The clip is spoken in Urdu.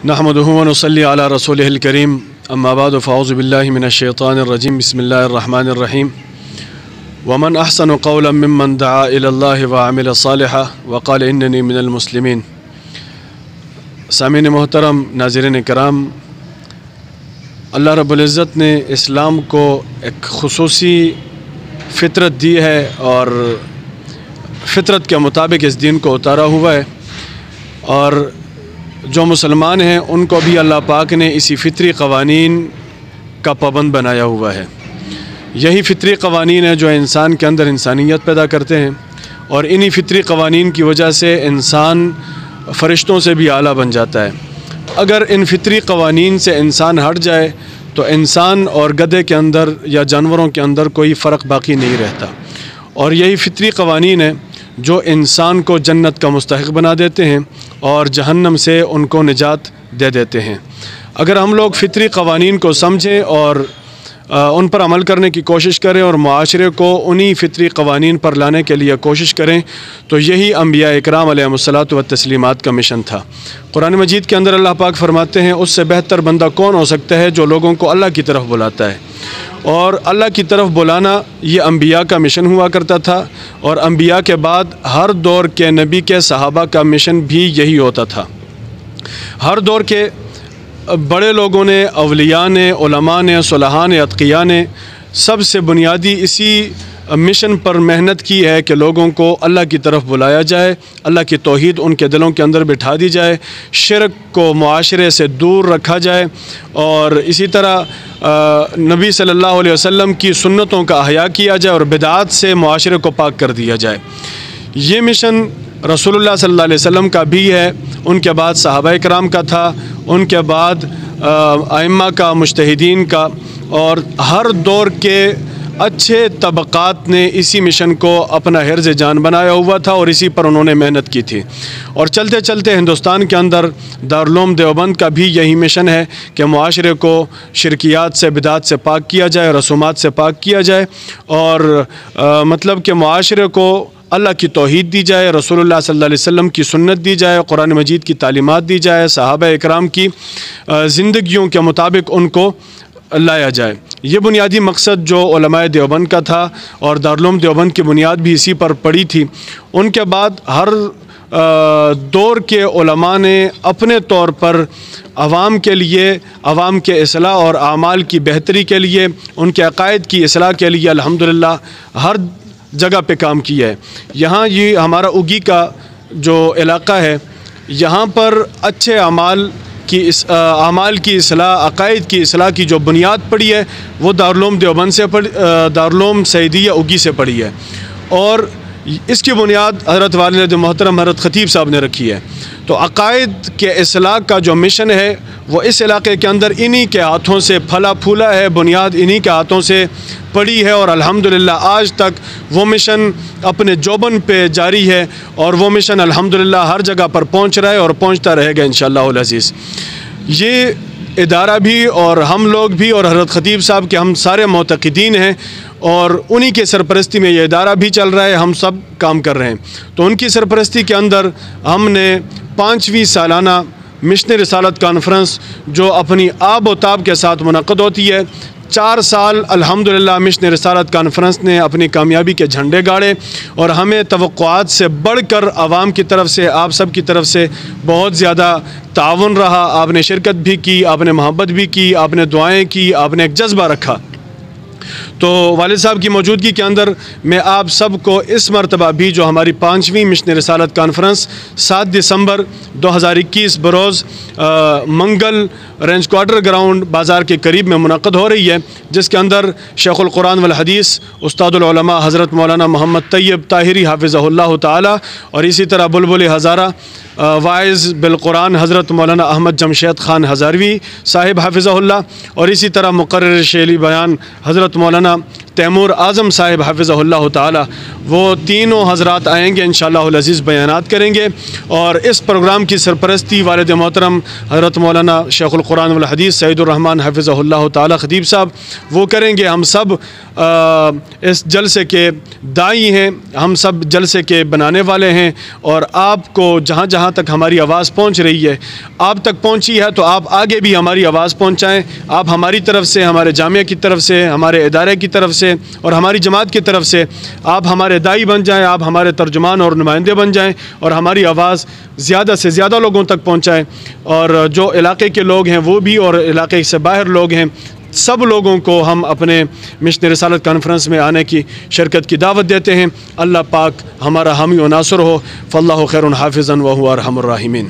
نحمدہ و نصلی علی رسولہ الکریم اما بعد فاعوذ باللہ من الشیطان الرجیم بسم اللہ الرحمن الرحیم ومن احسن قولا ممن دعا الی اللہ وعمل صالحا وقال اننی من المسلمین۔ سامعین محترم، ناظرین کرام، اللہ رب العزت نے اسلام کو ایک خصوصی فطرت دی ہے اور فطرت کے مطابق اس دین کو اتارا ہوا ہے، اور جو مسلمان ہیں ان کو بھی اللہ پاک نے اسی فطری قوانین کا پابند بنایا ہوا ہے۔ یہی فطری قوانین ہیں جو انسان کے اندر انسانیت پیدا کرتے ہیں، اور انہی فطری قوانین کی وجہ سے انسان فرشتوں سے بھی اعلیٰ بن جاتا ہے۔ اگر ان فطری قوانین سے انسان ہٹ جائے تو انسان اور گدھے کے اندر یا جانوروں کے اندر کوئی فرق باقی نہیں رہتا، اور یہی فطری قوانین ہیں جو انسان کو جنت کا مستحق بنا دیتے ہیں اور جہنم سے ان کو نجات دے دیتے ہیں۔ اگر ہم لوگ فطری قوانین کو سمجھیں اور ان پر عمل کرنے کی کوشش کریں اور معاشرے کو انہی فطری قوانین پر لانے کے لیے کوشش کریں تو یہی انبیاء اکرام علیہم الصلاۃ والتسلیمات کا مشن تھا۔ قرآن مجید کے اندر اللہ پاک فرماتے ہیں اس سے بہتر بندہ کون ہو سکتا ہے جو لوگوں کو اللہ کی طرف بلاتا ہے، اور اللہ کی طرف بلانا یہ انبیاء کا مشن ہوا کرتا تھا، اور انبیاء کے بعد ہر دور کے نبی کے صحابہ کا مشن بھی یہی ہوتا تھا۔ ہر دور کے بڑے لوگوں نے، اولیاء نے، علماء نے، صلحاء نے، اتقیاء نے سب سے بنیادی اسی مشن پر محنت کی ہے کہ لوگوں کو اللہ کی طرف بلایا جائے، اللہ کی توحید ان کے دلوں کے اندر بٹھا دی جائے، شرک کو معاشرے سے دور رکھا جائے، اور اسی طرح نبی صلی اللہ علیہ وسلم کی سنتوں کا احیاء کیا جائے اور بدعات سے معاشرے کو پاک کر دیا جائے۔ یہ مشن رسول اللہ صلی اللہ علیہ وسلم کا بھی ہے، ان کے بعد صحابہ کرام کا تھا، ان کے بعد ائمہ کا، مجتہدین کا، اور ہر دور کے اچھے طبقات نے اسی مشن کو اپنا حرز جان بنایا ہوا تھا اور اسی پر انہوں نے محنت کی تھی۔ اور چلتے چلتے ہندوستان کے اندر دارالعلوم دیوبند کا بھی یہی مشن ہے کہ معاشرے کو شرکیات سے، بدعات سے پاک کیا جائے، رسومات سے پاک کیا جائے، اور مطلب کہ معاشرے کو اللہ کی توحید دی جائے، رسول اللہ صلی اللہ علیہ وسلم کی سنت دی جائے، قرآن مجید کی تعلیمات دی جائے، صحابہ اکرام کی زندگیوں کے مطابق ان کو لایا جائے۔ یہ بنیادی مقصد جو علماء دیوبند کا تھا، اور دارالعلوم دیوبند کی بنیاد بھی اسی پر پڑی تھی۔ ان کے بعد ہر دور کے علماء نے اپنے طور پر عوام کے لیے، عوام کے اصلاح اور اعمال کی بہتری کے لیے، ان کے عقائد کی اصلاح کے لیے الحمدللہ ہر جگہ پہ کام کیا ہے۔ یہاں یہ ہمارا اگی کا جو علاقہ ہے، یہاں پر اچھے اعمال کی اصلاح، عقائد کی اصلاح کی جو بنیاد پڑی ہے وہ دارالعلوم دیوبند سے دارالعلوم سعیدیہ اگی سے پڑی ہے، اور اس کی بنیاد حضرت والد محترم حضرت خطیب صاحب نے رکھی ہے۔ تو عقائد کے اصلاح کا جو مشن ہے وہ اس علاقے کے اندر انہی کے ہاتھوں سے پھلا پھولا ہے، بنیاد انہی کے ہاتھوں سے پڑی ہے، اور الحمدللہ آج تک وہ مشن اپنے جوبن پہ جاری ہے، اور وہ مشن الحمدللہ ہر جگہ پر پہنچ رہا ہے اور پہنچتا رہے گا انشاءاللہ العزیز۔ یہ ادارہ بھی اور ہم لوگ بھی اور حضرت خطیب صاحب کے ہم سارے معتقدین ہیں، اور انہی کے سرپرستی میں یہ ادارہ بھی چل رہا ہے، ہم سب کام کر رہے ہیں۔ تو ان کی سرپرستی کے اندر ہم نے 5ویں سالانہ مشن رسالت کانفرنس جو اپنی آب و تاب کے ساتھ منعقد ہوتی ہے، 4 سال الحمدللہ مشن رسالت کانفرنس نے اپنی کامیابی کے جھنڈے گاڑے، اور ہمیں توقعات سے بڑھ کر عوام کی طرف سے، آپ سب کی طرف سے بہت زیادہ تعاون رہا۔ آپ نے شرکت بھی کی، آپ نے محبت بھی کی، آپ نے دعائیں کی، آپ نے ایک جذبہ رکھا۔ تو والد صاحب کی موجودگی کے اندر میں آپ سب کو اس مرتبہ بھی جو ہماری 5ویں مشن رسالت کانفرنس 7 دسمبر 2021 بروز منگل رینج کوارٹر گراؤنڈ بازار کے قریب میں منعقد ہو رہی ہے، جس کے اندر شیخ القرآن والحدیث استاد العلماء حضرت مولانا محمد طیب طاہری حافظہ اللہ تعالی، اور اسی طرح بلبل ہزارہ واعظ بالقرآن حضرت مولانا احمد جمشید خان ہزاروی صاحب حافظہ اللہ، اور اسی طرح مقرر شعری بیان حضرت مولانا تیمور اعظم صاحب حفظہ اللہ تعالی، وہ تینوں حضرات آئیں گے انشاءاللہ العزیز، بیانات کریں گے، اور اس پروگرام کی سرپرستی والد محترم حضرت مولانا شیخ القرآن والحدیث سعید الرحمن حفظہ اللہ تعالی خطیب صاحب وہ کریں گے۔ ہم سب اس جلسے کے داعی ہیں، ہم سب جلسے کے بنانے والے ہیں، اور آپ کو جہاں جہاں تک ہماری آواز پہنچ رہی ہے، آپ تک پہنچی ہے تو آپ آگے بھی ہماری آواز پہنچائیں۔ آپ ہماری طرف سے، ہمارے جامعہ کی طرف سے، ہمارے ادارے کی طرف سے اور ہماری جماعت کی طرف سے آپ ہمارے داعی بن جائیں، آپ ہمارے ترجمان اور نمائندے بن جائیں، اور ہماری آواز زیادہ سے زیادہ لوگوں تک پہنچائیں، اور جو علاقے کے لوگ ہیں وہ بھی، اور علاقے سے باہر لوگ ہیں، سب لوگوں کو ہم اپنے مشن رسالت کانفرنس میں آنے کی شرکت کی دعوت دیتے ہیں۔ اللہ پاک ہمارا حامی و ناصر ہو، فاللہ خیر حافظا وہو ارحم الراحمین۔